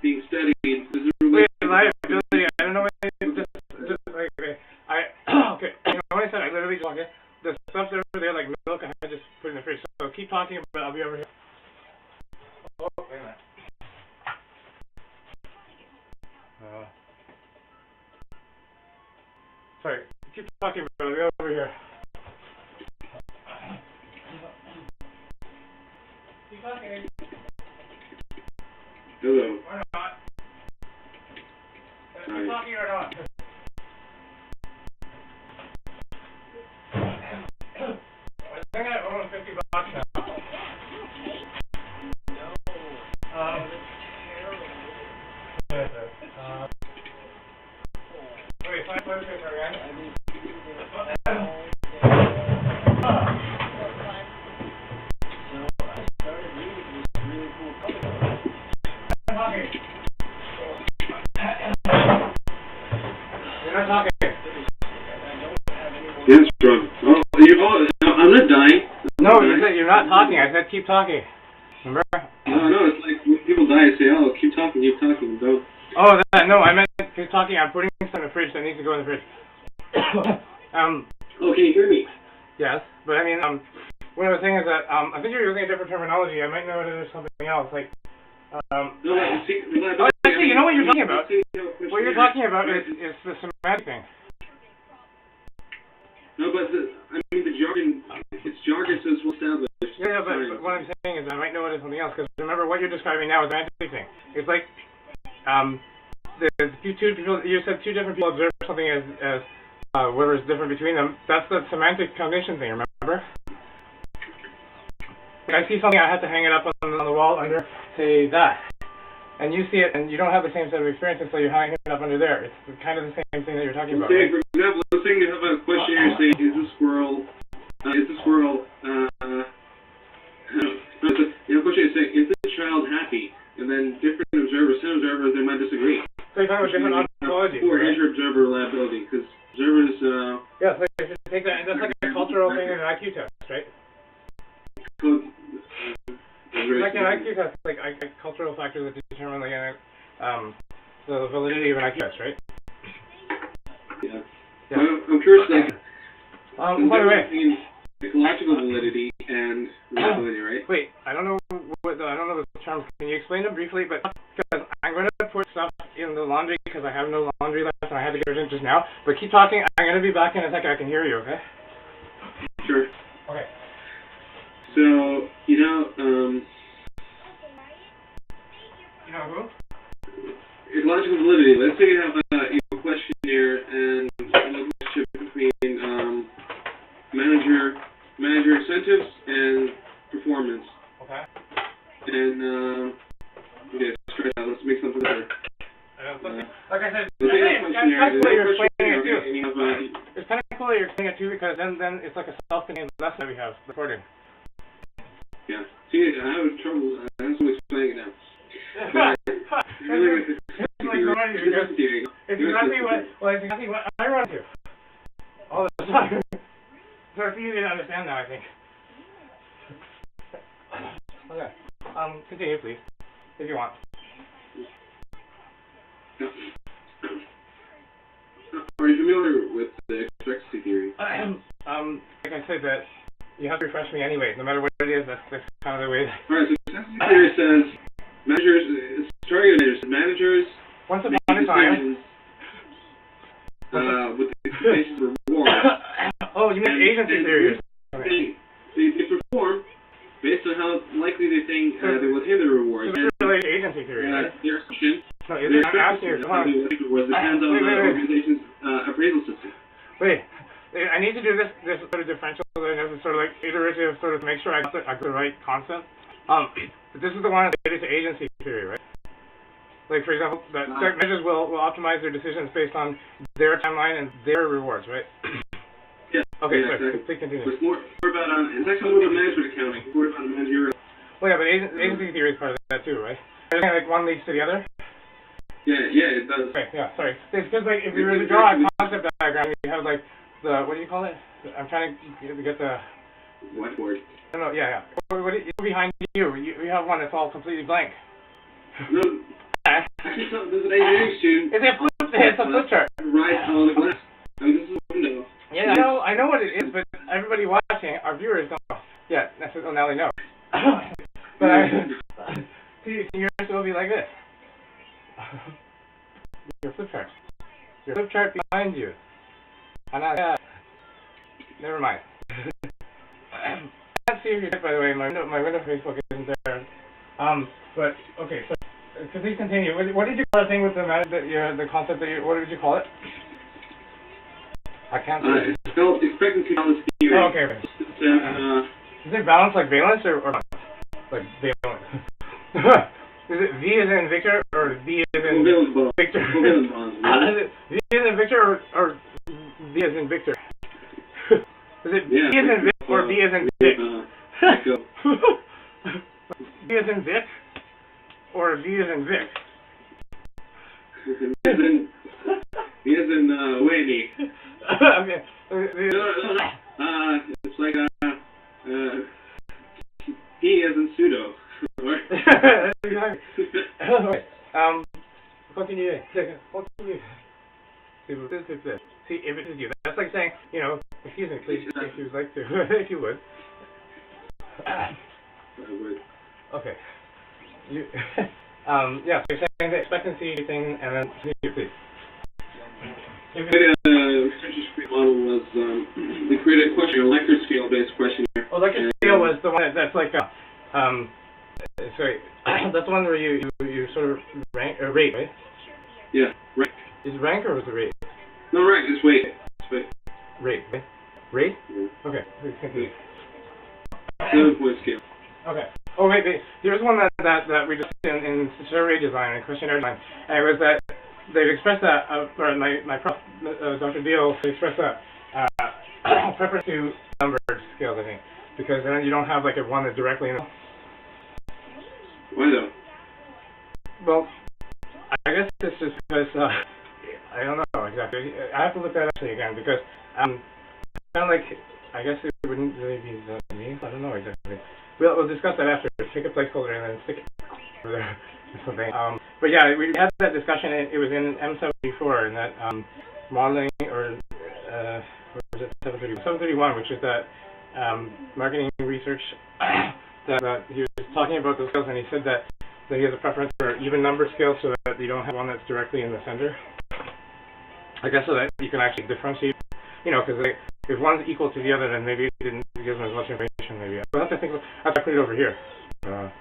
being studied. Wait, liability. I don't know what just like okay. You know what I said? I literally just okay. The stuff's over there like milk. I had just put in the fridge. So keep talking, but I'll be over here. Oh, wait a minute. Sorry. Keep talking, but I'll be over here. Keep talking. Hello. Or not. Keep talking or not. I think I owe $50 now. Wait, 5 minutes again? You're not talking. Yes, drunk. I'm not dying. No, you said you're not talking. I said keep talking. Remember? No, it's like when people die, I say, oh, keep talking, don't. Oh, no, I meant keep talking. I'm putting stuff in the fridge that needs to go in the fridge. Oh, can you hear me? Yes, but I mean, what I was saying is that, I think you're using a different terminology. I might know it as something else, like, No, actually, you know what you're talking about? What you're talking about is the semantic thing. No, but the jargon, it's jargon, so it's well established. Yeah, but what I'm saying is I might know it as something else, because remember, what you're describing now is the semantic thing. It's like, you said two different people observe something as whatever is different between them. That's the semantic cognition thing, remember? Like I see something, I have to hang it up on the wall under, say, that. And you see it, and you don't have the same set of experiences, so you're hanging it up under there. It's kind of the same thing that you're talking about. Okay, right? for example, let's say you have a questionnaire saying, is the squirrel, you know, question is saying, is the child happy? And then different observers, some observers, they might disagree. So you're talking about different ontology. Or inter-observer reliability, because observers, yeah, so if you take that, and that's like a cultural thing in an IQ test, right? Like an IQ test, like cultural factors that determine like the validity of an IQ test, right? Yeah. I'm curious, like, by the way, ecological validity and reliability, right? Wait, I don't know the terms. Can you explain them briefly? But because I'm going to put stuff in the laundry because I have no laundry left and I had to get it in just now. But keep talking. I'm going to be back in a second. I can hear you. Okay? Sure. Okay. So, you know who? Ecological validity. Let's say you have a questionnaire and a relationship between manager incentives and performance. Okay. And okay, straight out. Let's make something better. Like I said, it's kind of cool you're explaining it too. It's kind of cool that you're explaining it too because then it's like a self-contained lesson that we have recording. Yeah. See, I have trouble. I'm still explaining it now. It's exactly what I run to all the time. So it's easy to understand now, I think. Okay. Continue, please, if you want. Are you familiar with the expectancy theory? Like I said, that you have to refresh me anyway. No matter what it is, that's kind of the way. Alright, so expectancy theory says managers once upon a time with the expectations of reward. Oh, you mean agency theory? They perform based on how likely they think they will hit the reward. So this is really agency theory, right? Their assumption. No, I'm asking you. Depends on the organization's appraisal system. Wait, I need to do this sort of differential, sort of like iterative, sort of to make sure I got the right concept. But this is the one related to agency theory, right? Like, for example, that measures will optimize their decisions based on their timeline and their rewards, right? Yeah. Okay, yeah, sorry, exactly. please continue. It's more about it's actually more about management accounting. It's more about managerial. Well, yeah, but agency theory is part of that too, right? Like one leads to the other. Yeah, it does. Okay, yeah, sorry. It's because like if you were to draw a concept diagram, you have like the what do you call it? I'm trying to get the whiteboard. No, yeah. What behind you? You have one that's all completely blank. No. There's an engineering student. It's a flip chart. Right on the glass. I mean, this is a window. Yeah, I know what it is, but everybody watching, our viewers don't know. Yeah, that's what now they know. But see, yours will be like this. Your flip chart. Your flip chart behind you. Never mind. I can't see if you did, by the way. My window Facebook isn't there. But okay, so please continue. What did you call the thing with the concept that what did you call it? I can't see. It's called expectancy balance theory. Oh, okay. Is it balance like valence or like valence? Is it V as in Victor or V as in Victor? Is it V as in Victor or V as in Victor? Is it V as in Vic or V as in Vic? V as in Vic or V as in Vic? V as in Wendy. Okay. It's like P as in pseudo. Continue. See, if it is you, that's like saying, excuse me, please, if you would like to, if you would. I would. Okay. Yeah, so you're saying the expectancy thing, and then please. The research model was we created a questionnaire, a Likert scale-based questionnaire. Oh, Likert scale was the one that's like sorry, that's the one where you sort of rank or rate, right? Yeah, rank. Is it rank or was it rate? No, rank. It's weight. Rate. Rate? Yeah. Okay. Please continue. 7-point scale. Okay. Oh wait. There's one that we discussed in survey design and questionnaire design, and it was that they've expressed that, or my prof, Dr. Deal, expressed that preference to numbered scales, I think, because then you don't have like a one that's directly in. Why though? Well, I guess it's just because I don't know exactly. I have to look that up again because kind of like I guess it wouldn't really be the means. I don't know exactly. We'll discuss that after. Take a placeholder and then stick it over there or something. But yeah, we had that discussion. It was in M74 in that modeling or what was it 731, which is that marketing research that he was talking about those scales, and he said that he has a preference for even number scales so that you don't have one that's directly in the center. I guess so that you can actually differentiate, because if one's equal to the other, then maybe it didn't give them as much information. Maybe I'll have to think. I have to put it over here as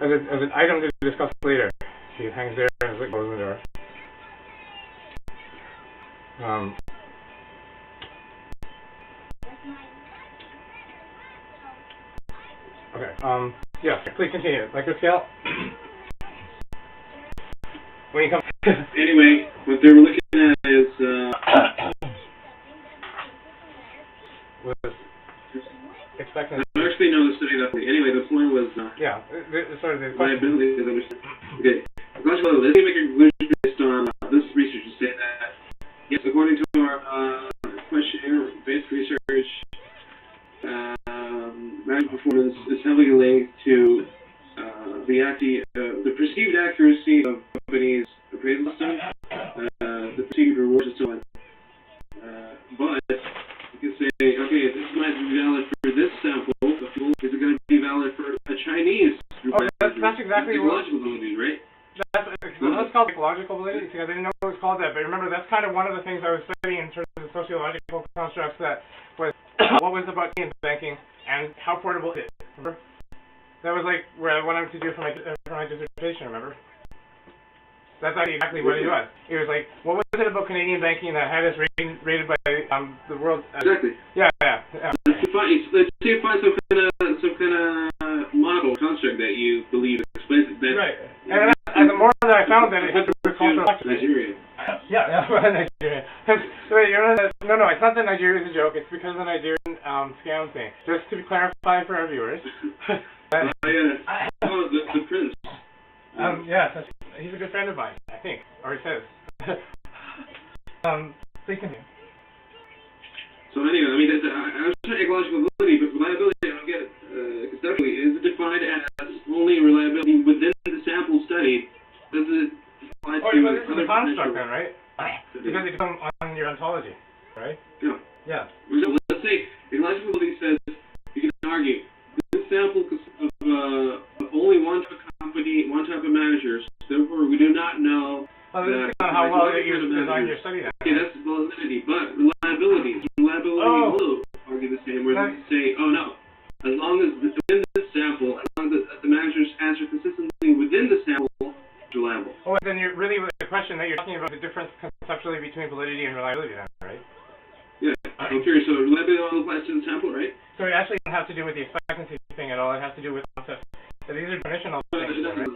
an item to discuss later. See, it hangs there as it goes in the door. Okay. Yeah. Please continue. Likert scale. When you come. Anyway, what they were looking at is was expecting. I actually know the study that. Anyway, the point was Yeah. Sorry. The liability is understood. Okay. Let's make a conclusion based on this research to say that yes, according to our questionnaire-based research, management performance is heavily linked to the perceived accuracy of companies' appraisal system, the perceived reward system. But you can say, okay, this might be valid for this sample. Is it going to be valid for a Chinese group? Oh, that's exactly what. Ecological validity, right? That's called ecological validity. I didn't know it was called that, but remember that's kind of one of the things I was studying in terms of sociological constructs. That was what was about banking and how portable it is. Remember? That was like where I wanted to do for my dissertation. Remember? That's exactly what it was. It was like, what was it about Canadian banking that had us rated by the world? Exactly. Yeah. Let's see if find some kind of model construct that you believe explains it. Right. And the more that I found that it had to do with cultural Nigeria. Yeah, Nigeria. Wait, no, it's not that Nigeria is a joke. It's because of the Nigerian scam thing. Just to clarify for our viewers. The prince. Yeah, he's a good friend of mine, I think, or he says. Please continue. So anyway, I mean, I was trying ecological validity, but reliability, I don't get it. Conceptually, is it defined as only reliability within the construct then, right? Because it depends on your ontology, right? Yeah. Yeah. So let's say ecological validity says you can argue this sample of only one type of company, one type of managers. Therefore, we do not know. Well, this depends on how well you design your study then. Okay, that's validity, but reliability. Reliability will argue the same, where they say, oh no, as long as within this sample, as long as the managers answer consistently within the sample, it's reliable. Oh, then you're really the question that you're talking about the difference conceptually between validity and reliability then, right? Yeah, I'm curious. So reliability all applies to the sample, right? So it actually doesn't have to do with the expectancy thing at all. It has to do with concepts. So these are definitional things, right?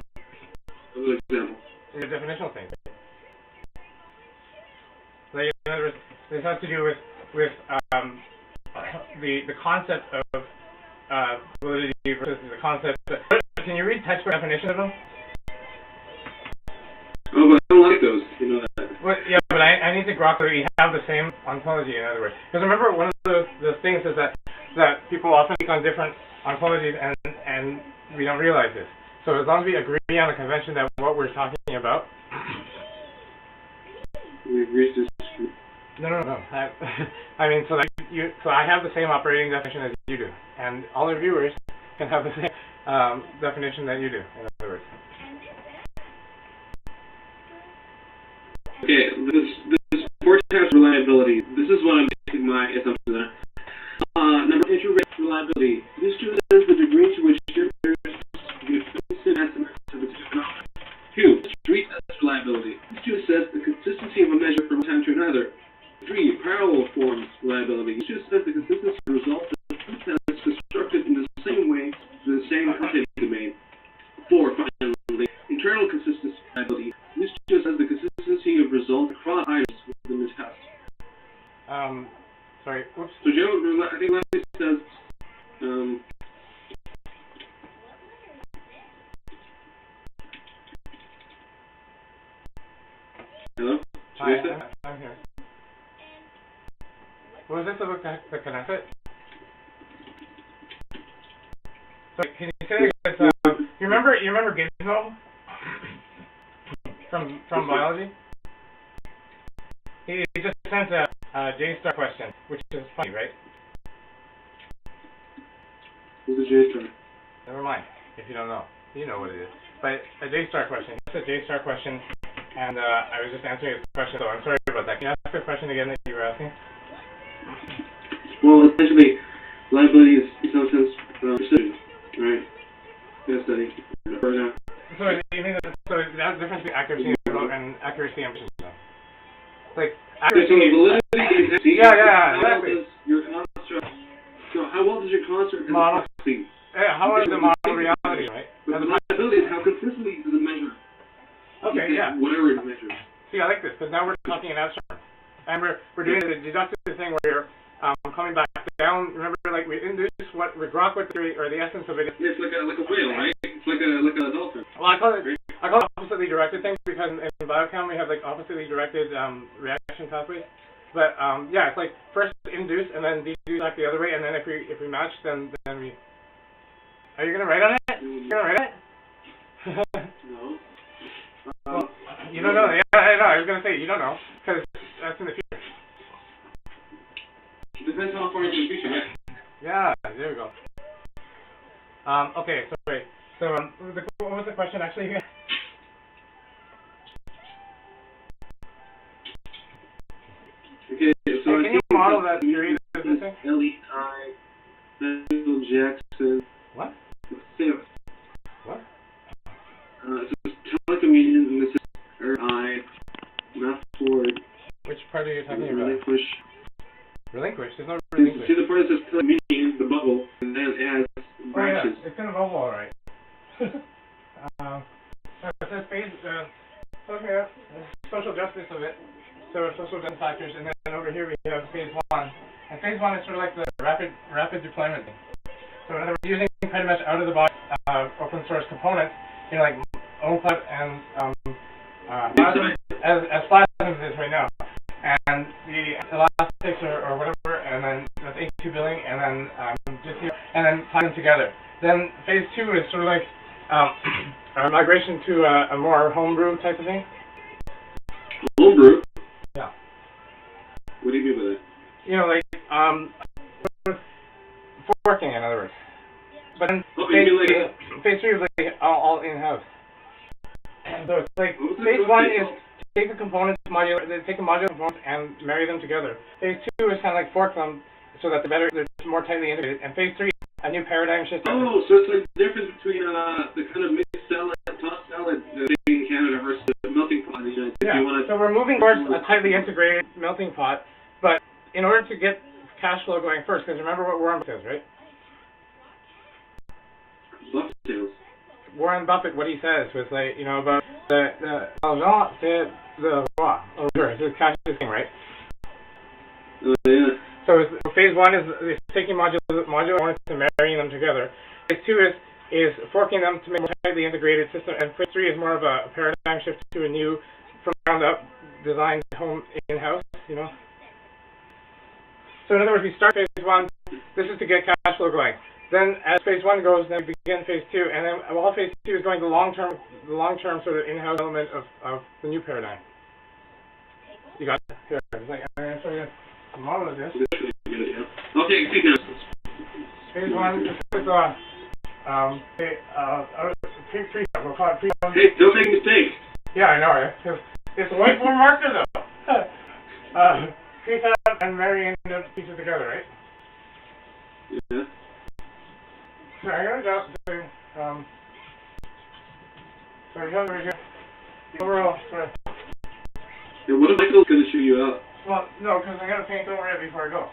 Another example. These are definitional things. Like, in other words, this has to do with the concept of validity versus the concept. Can you read textbook definitions of them? Oh, but I don't like those. You know that. Well, yeah, but I need to grok that we have the same ontology, in other words. Because remember, one of the things is that people often speak on different ontologies, and we don't realize this. So as long as we agree on the convention that what we're talking about. We agree to disagree. No. I mean, so I have the same operating definition as you do, and all the viewers can have the same definition that you do. In other words. Okay, this forecast reliability. This is what I'm making my assumptions are. Number entry rate reliability. This says the degree to which estimates of its phenomenon. 2. Street test reliability. This says the consistency of a measure from one time to another. 3. Parallel forms reliability. This says the consistency of results of two tests constructed in the same way to the same content domain. 4. Finally, internal consistency reliability. This just says the consistency of results across items within the test. Sorry. Whoops. So Joe, I think Leslie says, hello? Hi, I'm here. Was this about the Knesset? So can you say that? You remember Gizmo from biology? He just sent a J-star question, which is funny, right? Who's a J-star? Never mind, if you don't know. You know what it is. But a J-star question. It's a J-star question, and I was just answering his question, so I'm sorry about that. Can you ask the question again that you were asking? Well, essentially, reliability is in some sense precision, right? In a study, for example. So you mean that's the difference between accuracy and precision? Like accuracy. Validity. Yeah, exactly. Your construct. So how well does your construct model succeed? Yeah, how well is the model reality, right? But reliability is how consistently does it measure. Okay, yeah. Whatever it measures. See, I like this because now we're talking in abstract, and we're doing the deductive thing where you're coming back down. Remember, like we induce what we grok what the essence of it is. It's like a whale, right? It's like a dolphin. Well, I call it oppositely directed thing because in biochem we have like oppositely directed reaction pathways. But yeah, it's like first induce and then deduce back the other way, and then if we match, then we. Are you gonna write on it? You gonna write it? No. Well, you don't know. Yeah, I know. I was gonna say you don't know because that's in the future. Depends how far into the future, yeah. Yeah, there we go. Okay, sorry. So, what was the question actually again? Okay, so can you model that theory that's missing? LEI, Michael Jackson. What? What? So telecommunications, and this is RI, math forward. Which part are you talking about? Relinquish. Relinquish? There's no relinquish. See the part that says telecommunications, the bubble, and then it has branches. Oh yeah, it's in a bubble, alright. It says phase, social justice of it. So social justice factors, and then over here we have phase 1. And phase 1 is sort of like the rapid deployment thing. So in other words, using pretty much out of the box open source components, you know, like OpenCloud and Plasm as Plasm is right now. And the elastics or whatever, and then that's A2 billing, and then just here, and then tie them together. Then phase 2 is sort of like a migration to a more homebrew type of thing. homebrew? Yeah. What do you mean by that? You know, like, forking, in other words. But then phase 3 is like all in-house. So it's like, phase 1 is take the components, take the modular components and marry them together. Phase 2 is kind of like fork them so that they're more tightly integrated. And phase 3, a new paradigm shift. Oh, so it's like the difference between the kind of mixed salad, tossed salad thing in Canada versus the melting pot in the United States. Yeah, so we're moving towards a tightly integrated melting pot, but in order to get cash flow going first, because remember what Warren says, right? Buffalo. Warren Buffett, what he says was like, you know, about the cash is king, right? Yeah. So phase 1 is taking modular components and marrying them together. Phase 2 is forking them to make a more tightly integrated system, and phase 3 is more of a paradigm shift to a new, from ground up, designed home in-house, you know. So in other words, we start phase 1. This is to get cash flow going. Then as phase 1 goes, then we begin phase 2, and then while phase 2 is going the long-term sort of in-house element of the new paradigm. You got it? Here, I'm going to show you a model of this. Okay, take this. Phase 1, this is we'll call it pre-. Hey, don't make mistakes. Yeah, I know, right? It's a whiteboard marker, though. Prefab and marrying the pieces together, right? Yeah. So I'm going to go to, so we have right here, the overall, sorry. Yeah, what if Michael's going to show you out? Well, no, because I got to paint over it before I go.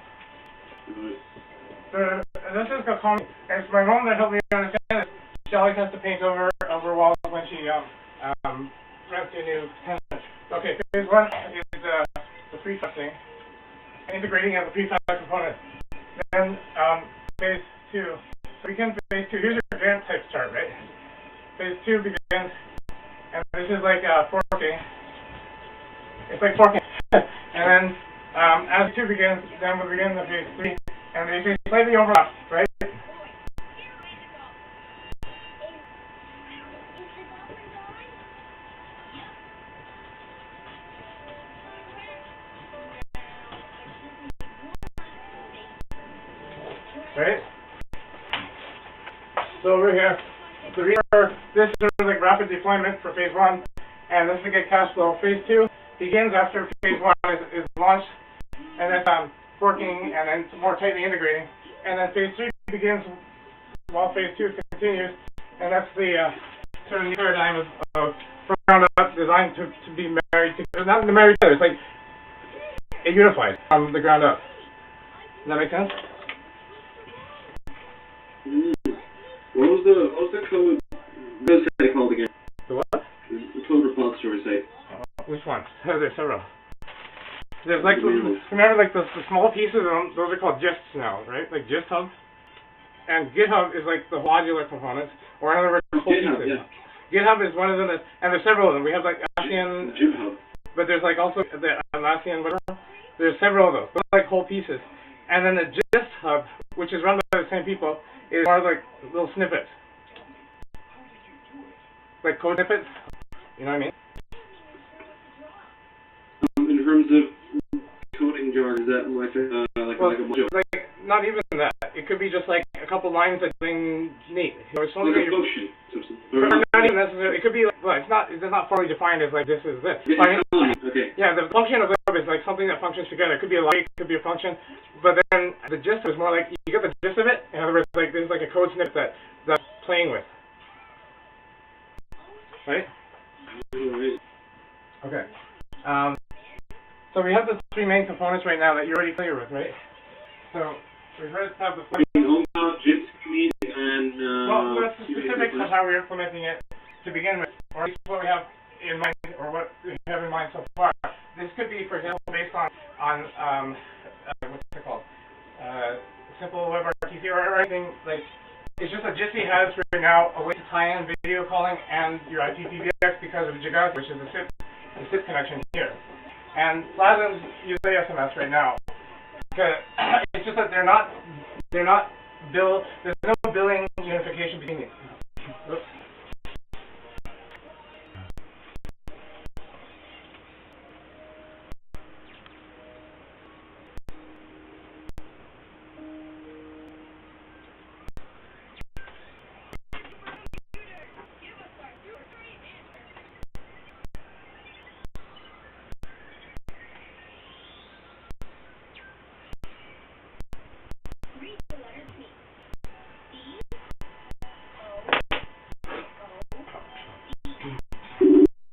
Right. This is a common, and it's my mom that helped me understand it. She always has to paint over walls when she rents a new tenant. Okay, phase 1 is the prefab thing, integrating of the prefab component. Then phase 2. So begin phase 2. Here's your Gantt type chart, right? Phase 2 begins, and this is like forking. It's like forking. And then as 2 begins, then we'll begin the phase 3, and they slightly overlap, right? Right? So over here, this is sort of like rapid deployment for phase 1, and this is to get cash flow. Phase 2 begins after phase 1 is launched, and then forking and then more tightly integrating. And then phase 3 begins while phase 2 continues, and that's the sort of new paradigm of ground up designed to be married together. Not married together, it's like it unifies from the ground up. Does that make sense? What was the code? What was the site called again? The what? The code repository site. Which one? There's several. There's like, remember like the small pieces, those are called gists now, right? Like gist hub. And GitHub is like the modular components, or in other words, whole pieces. Yeah. GitHub is one of them, and there's several of them. We have like Atlassian, but there's like also the Atlassian, whatever. There's several of those, but like whole pieces. And then the gist hub, which is run by the same people, is more like little snippets. Like code snippets, you know what I mean? In terms of coding jar, is that like a module? Like not even that. It could be just like a couple lines of something neat. You know, it's like a function. Not even necessarily. It could be like, well, it's not formally defined as like this is this. Okay. Yeah, the function of web is like something that functions together. It could be a light, it could be a function, but then the gist is more like you get the gist of it. In other words, like there's like a code snippet that's playing with. Right? Right. Okay. So we have the 3 main components right now that you're already familiar with, right? So we first have the homebound, gist, and well, that's the specifics of how we're implementing it to begin with, or at least what we have in mind, or what we have in mind so far. This could be, for example, based on what's it called? Simple WebRTC or anything like. It's just that Jitsi has right now a way to tie in video calling and your IPPBX because of Jagati, which is the SIP connection here. And Plasms use ASMS right now. It's just that there's no billing unification between